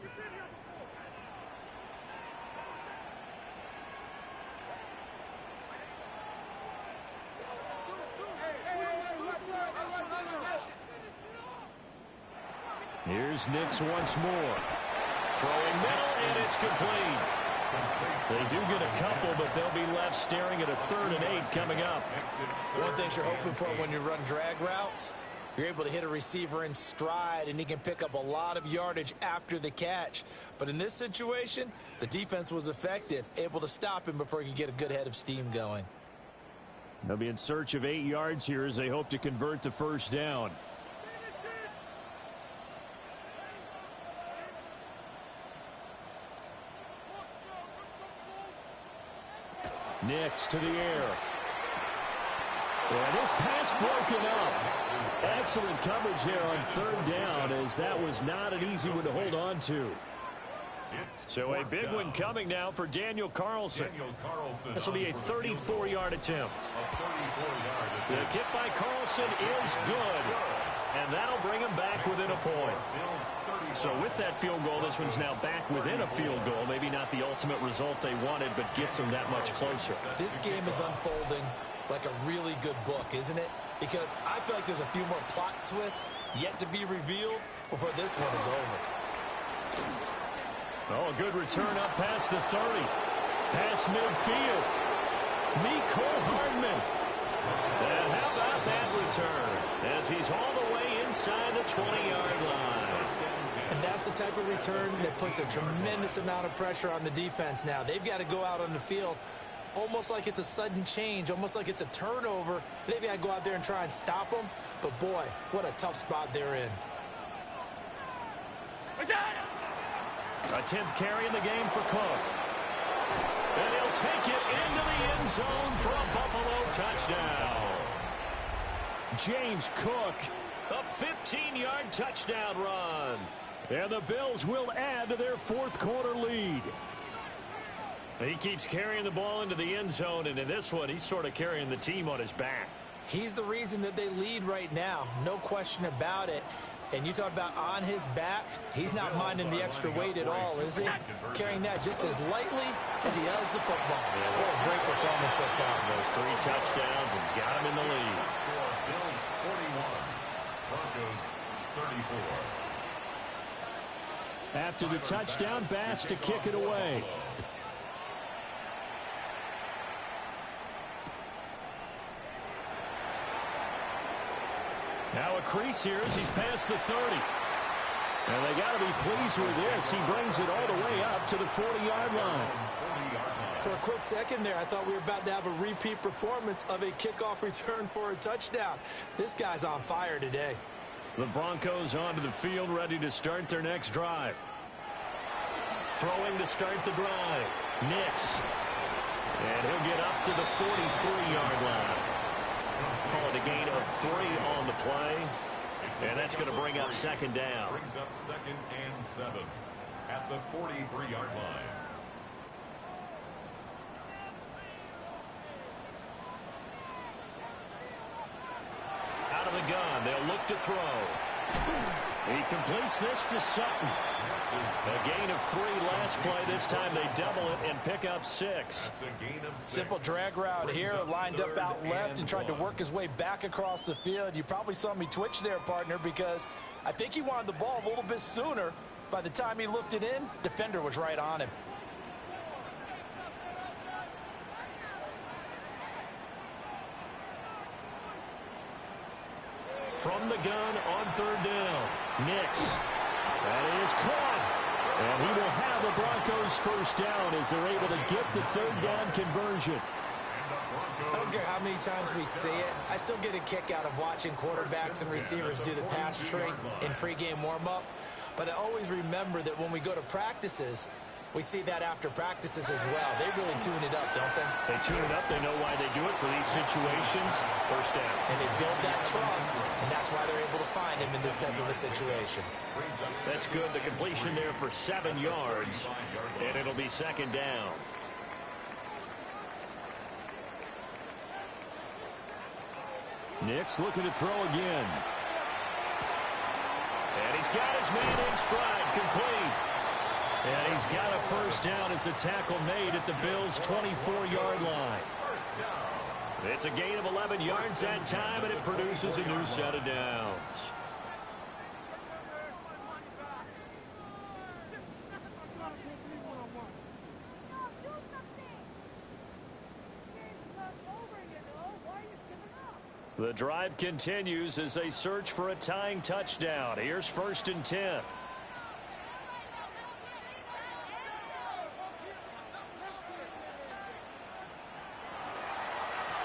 Here's Nix once more. Throwing middle, and it's complete. They do get a couple, but they'll be left staring at a 3rd and 8 coming up. One thing you're hoping for when you run drag routes, you're able to hit a receiver in stride, and he can pick up a lot of yardage after the catch. But in this situation, the defense was effective, able to stop him before he could get a good head of steam going. They'll be in search of 8 yards here as they hope to convert the first down. Nix to the air. And this pass broken up. Excellent coverage there on 3rd down, as that was not an easy one to hold on to. So a big one coming now for Daniel Carlson. This will be a 34-yard attempt. The kick by Carlson is good. And that'll bring him back within a point. So with that field goal, this one's now back within a field goal. Maybe not the ultimate result they wanted, but gets them that much closer. This game is unfolding like a really good book, isn't it? Because I feel like there's a few more plot twists yet to be revealed before this one is over. Oh, a good return up past the 30. Past midfield. Mecole Hardman. And how about that return? As he's all the way inside the 20-yard line. And that's the type of return that puts a tremendous amount of pressure on the defense now. They've got to go out on the field almost like it's a sudden change, almost like it's a turnover. Maybe I go out there and try and stop them. But, boy, what a tough spot they're in. A 10th carry in the game for Cook. And he'll take it into the end zone for a Buffalo touchdown. James Cook, a 15-yard touchdown run. And the Bills will add to their 4th quarter lead. He keeps carrying the ball into the end zone, and in this one, he's sort of carrying the team on his back. He's the reason that they lead right now, no question about it. And you talk about on his back, he's not minding the extra weight at all, is he? Carrying that just as lightly as he does the football. What a great performance so far. Those 3 touchdowns, and he's got him in the lead. Bills 41, Broncos 34. After the touchdown, Bass to kick it away. Now a crease here as he's past the 30. And they got to be pleased with this. He brings it all the way up to the 40-yard line. For a quick second there, I thought we were about to have a repeat performance of a kickoff return for a touchdown. This guy's on fire today. The Broncos onto the field, ready to start their next drive. Throwing to start the drive. Nix. And he'll get up to the 43-yard line. Call it a gain of 3 on the play. And that's going to bring up second down. Brings up 2nd and 7 at the 43-yard line. Out of the gun, they'll look to throw. He completes this to Sutton. A gain of 3 last play. This time they double it and pick up 6. Simple drag route here, lined up out left and tried to work his way back across the field. You probably saw me twitch there, partner, because I think he wanted the ball a little bit sooner. By the time he looked it in, defender was right on him. From the gun on 3rd down. Nix. That is caught. And he will have the Broncos first down as they're able to get the 3rd down conversion. I don't care how many times we see it. I still get a kick out of watching quarterbacks and receivers do the pass tree in pregame warm-up. But I always remember that when we go to practices, we see that after practices as well. They really tune it up, don't they? They tune it up. They know why they do it for these situations. First down. And they build that trust, and that's why they're able to find him in this type of a situation. That's good. The completion there for 7 yards, and it'll be second down. Nix looking to throw again. And he's got his man in stride, complete. And he's got a first down as the tackle made at the Bills' 24-yard line. It's a gain of 11 yards that time, and it produces a new set of downs. The drive continues as they search for a tying touchdown. Here's 1st and 10.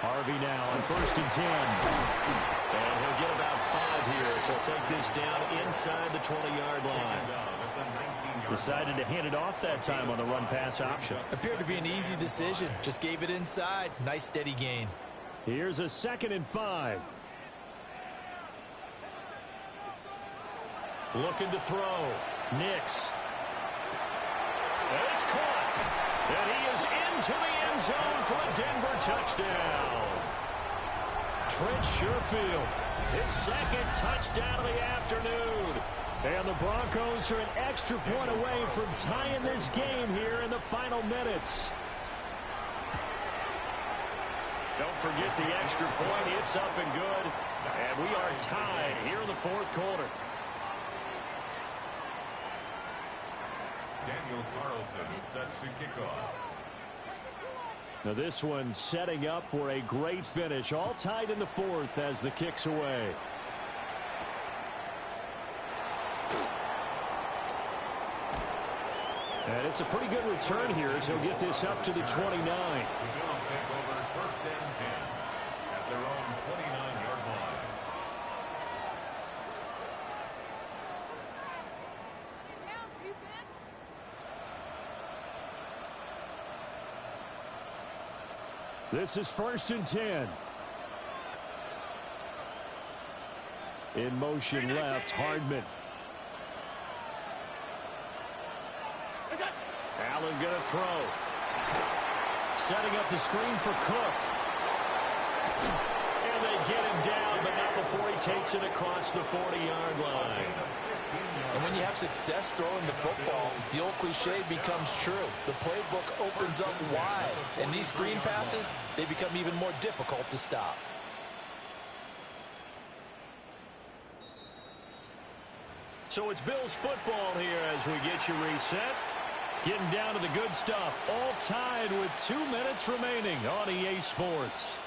Harvey now on 1st and 10. And he'll get about 5 here, so he'll take this down inside the 20-yard line. Decided to hand it off that time on the run-pass option. Appeared to be an easy decision. Just gave it inside. Nice steady gain. Here's a 2nd and 5. Looking to throw. Nix. And it's caught. And he is into the end zone for a Denver touchdown. Trent Sherfield, his 2nd touchdown of the afternoon. And the Broncos are an extra point away from tying this game here in the final minutes. Don't forget the extra point. It's up and good. And we are tied here in the 4th quarter. Daniel Carlson set to kick off. Now this one setting up for a great finish. All tied in the 4th as the kick's away. And it's a pretty good return here as he'll get this up to the 29. The Bills take over 1st and 10 at their own 29-yard line. This is 1st and 10. In motion left, Hardman. Allen going to throw. Setting up the screen for Cook. And they get him down, but not before he takes it across the 40-yard line. And when you have success throwing the football, the old cliche becomes true. The playbook opens up wide, and these screen passes, they become even more difficult to stop. So it's Bills football here as we get you reset. Getting down to the good stuff. All tied with 2 minutes remaining on EA Sports.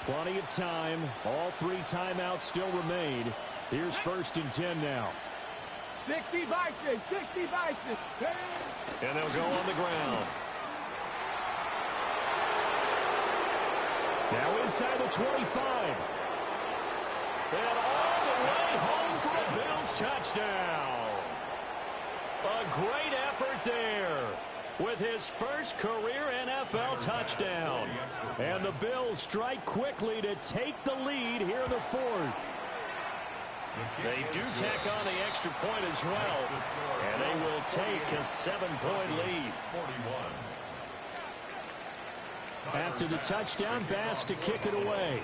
Plenty of time. All 3 timeouts still remain. Here's 1st and 10 now. 60 vices, 60 vices. And they'll go on the ground. Now inside the 25. And all the way home for a Bills touchdown. A great effort there with his first career NFL touchdown. And the Bills strike quickly to take the lead here in the fourth. They do tack on the extra point as well, and they will take a 7-point lead. After the touchdown, Bass to kick it away.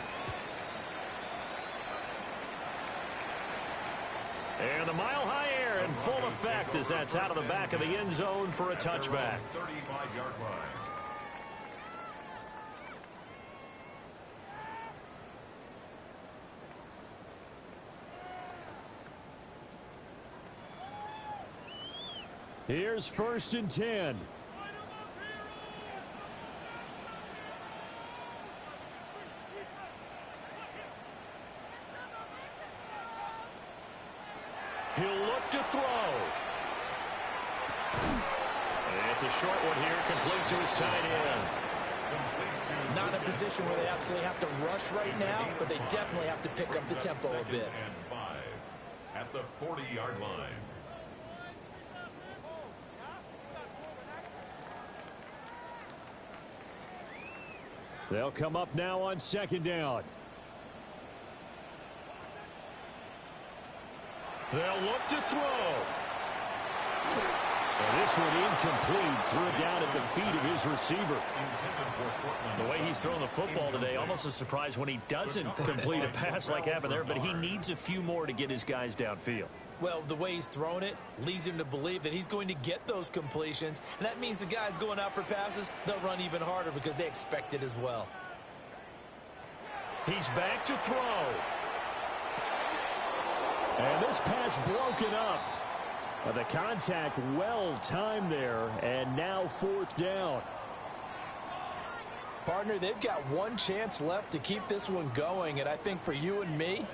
And the mile-high air in full effect as that's out of the back of the end zone for a touchback. 35-yard line. Here's 1st and 10. He'll look to throw. It's a short one here, complete to his tight end. Not in a position where they absolutely have to rush right now, but they definitely have to pick up the tempo a bit. And 5 at the 40-yard line. They'll come up now on 2nd down. They'll look to throw. And this one incomplete. Threw it down at the feet of his receiver. The way he's throwing the football today, almost a surprise when he doesn't complete a pass like happened there, but he needs a few more to get his guys downfield. Well, the way he's thrown it leads him to believe that he's going to get those completions, and that means the guys going out for passes, they'll run even harder because they expect it as well. He's back to throw. And this pass broken up. The contact well timed there, and now 4th down. Partner, they've got one chance left to keep this one going, and I think for you and me,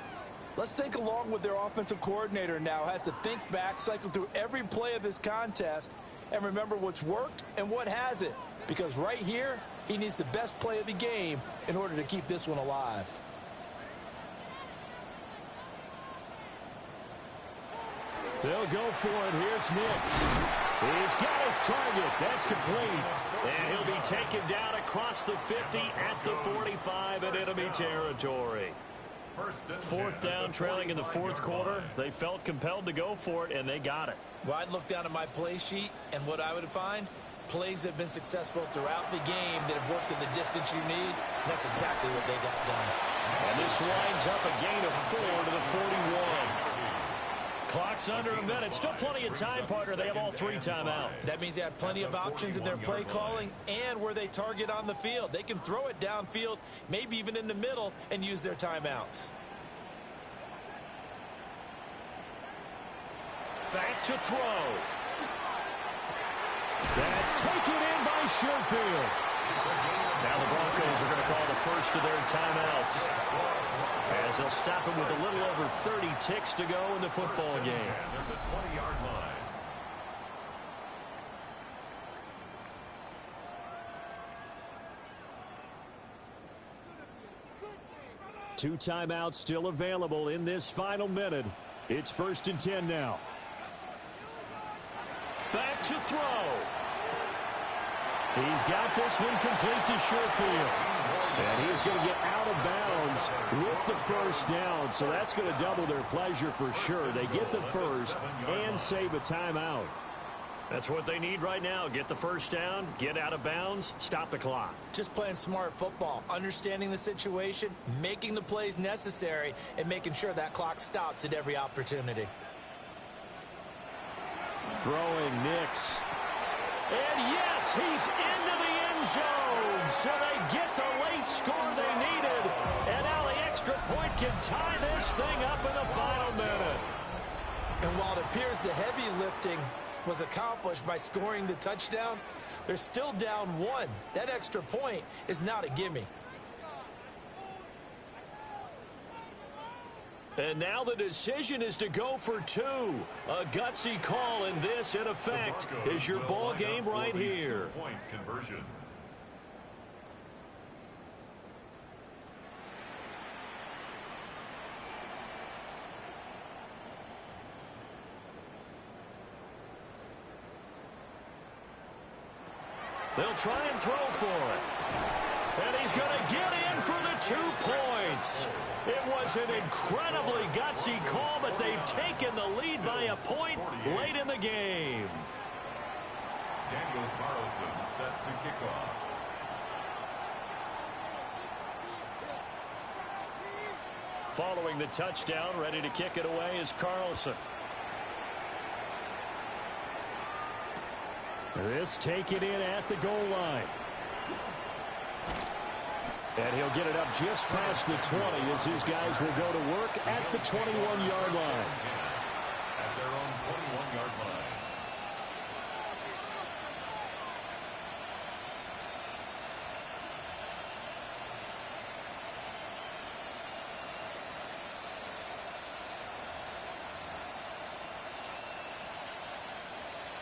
let's think along with their offensive coordinator now. Has to think back, cycle through every play of this contest, and remember what's worked and what hasn't. Because right here, he needs the best play of the game in order to keep this one alive. They'll go for it. Here's Nix. He's got his target. That's complete. And he'll be taken down across the 50 at the 45 in enemy territory. 4th down, trailing in the 4th quarter. They felt compelled to go for it, and they got it. Well, I'd look down at my play sheet, and what I would find, plays have been successful throughout the game that have worked in the distance you need, and that's exactly what they got done. And this winds up a gain of 4 to the 41. Clock's under a minute. Still plenty of time, partner. They have all 3 timeouts. That means they have plenty of options in their play calling and where they target on the field. They can throw it downfield, maybe even in the middle, and use their timeouts. Back to throw. That's taken in by Sherfield. Now the Broncos are going to call the first of their timeouts, as they'll stop him with a little over 30 ticks to go in the football game. At the 20-yard line. Two timeouts still available in this final minute. It's 1st and 10 now. Back to throw. He's got this one complete to Sherfield. And he's going to get out of bounds with the 1st down. So that's going to double their pleasure for sure. They get the 1st and save a timeout. That's what they need right now. Get the 1st down, get out of bounds, stop the clock. Just playing smart football, understanding the situation, making the plays necessary, and making sure that clock stops at every opportunity. Throwing Nix. And yes, he's into the end zone. So they get the late score they needed. And now the extra point can tie this thing up in the final minute. And while it appears the heavy lifting was accomplished by scoring the touchdown, they're still down 1. That extra point is not a gimme. And now the decision is to go for 2. A gutsy call, and this, in effect, is your ball game right here. Point conversion. They'll try and throw for it. And he's going to get in for the 2 points. It was an incredibly gutsy call, but they've taken the lead by a point late in the game. Daniel Carlson set to kick off. Following the touchdown, ready to kick it away is Carlson. This taken in at the goal line. And he'll get it up just past the 20 as his guys will go to work at the 21-yard line. At their own 21-yard line.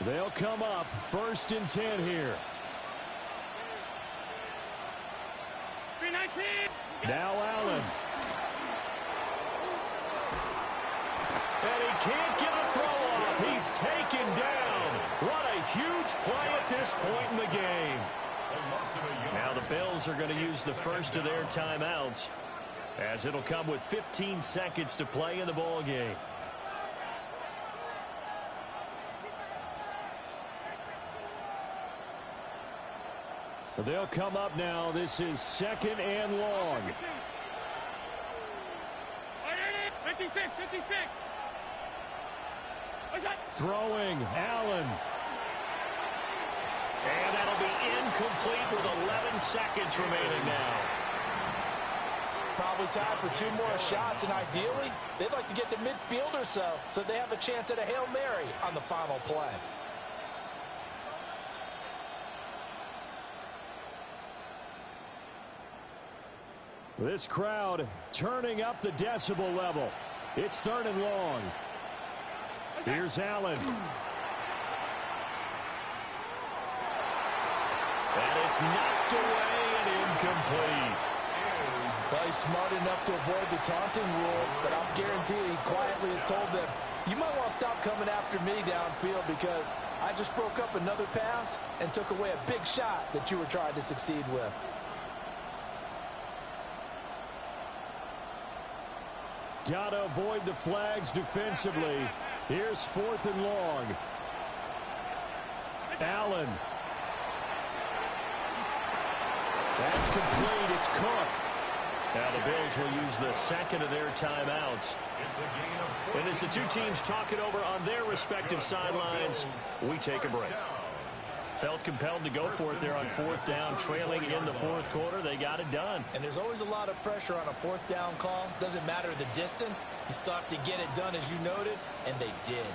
They'll come up 1st and 10 here. Now Allen. And he can't get a throw off. He's taken down. What a huge play at this point in the game. Now the Bills are going to use the first of their timeouts, as it'll come with 15 seconds to play in the ball game. They'll come up now. This is 2nd and long. 56. Throwing, Allen. And that'll be incomplete with 11 seconds remaining now. Probably time for 2 more shots, and ideally, they'd like to get to midfield or so they have a chance at a Hail Mary on the final play. This crowd turning up the decibel level. It's 3rd and long. Here's Allen. And it's knocked away and incomplete. Well, he's smart enough to avoid the taunting rule, but I'm guaranteeing he quietly has told them, you might want to stop coming after me downfield because I just broke up another pass and took away a big shot that you were trying to succeed with. Got to avoid the flags defensively. Here's 4th and long. Allen. That's complete. It's Cook. Now the Bills will use the 2nd of their timeouts. And as the 2 teams talk it over on their respective sidelines, we take a break. Felt compelled to go for it there on 4th down, trailing in the 4th quarter. They got it done. And there's always a lot of pressure on a 4th down call. Doesn't matter the distance. You still have to get it done, as you noted, and they did.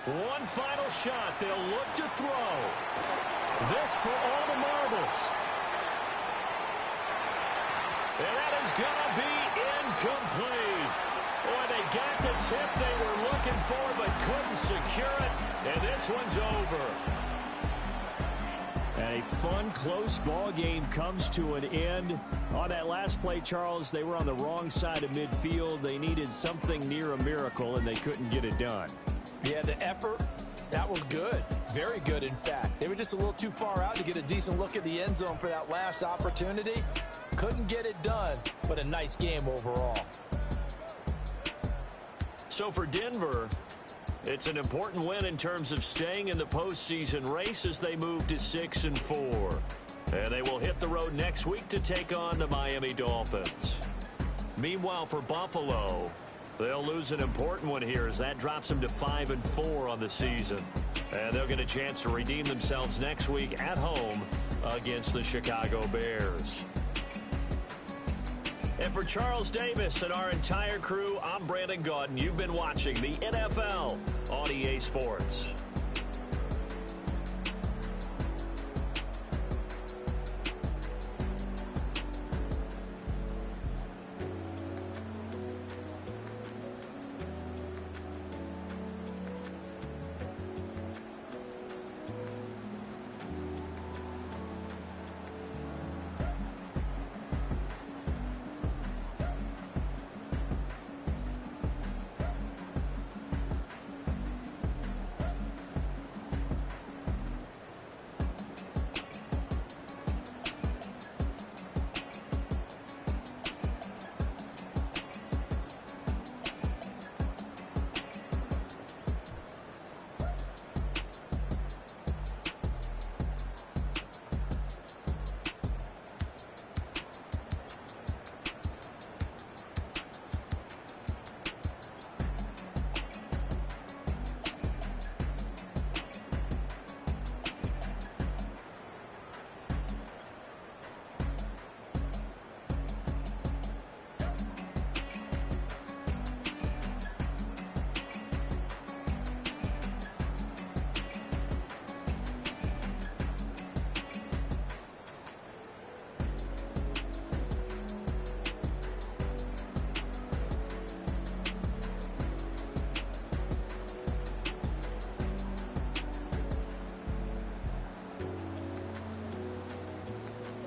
One final shot. They'll look to throw. This for all the marbles. And that is going to be incomplete. Boy, they got the tip they were looking for, but couldn't secure it. And this one's over. And a fun, close ball game comes to an end. On that last play, Charles, they were on the wrong side of midfield. They needed something near a miracle, and they couldn't get it done. Yeah, the effort, that was good. Very good, in fact. They were just a little too far out to get a decent look at the end zone for that last opportunity. Couldn't get it done, but a nice game overall. So for Denver, it's an important win in terms of staying in the postseason race as they move to 6-4. And they will hit the road next week to take on the Miami Dolphins. Meanwhile, for Buffalo, they'll lose an important one here as that drops them to 5-4 on the season. And they'll get a chance to redeem themselves next week at home against the Chicago Bears. And for Charles Davis and our entire crew, I'm Brandon Gaudin. You've been watching the NFL on EA Sports.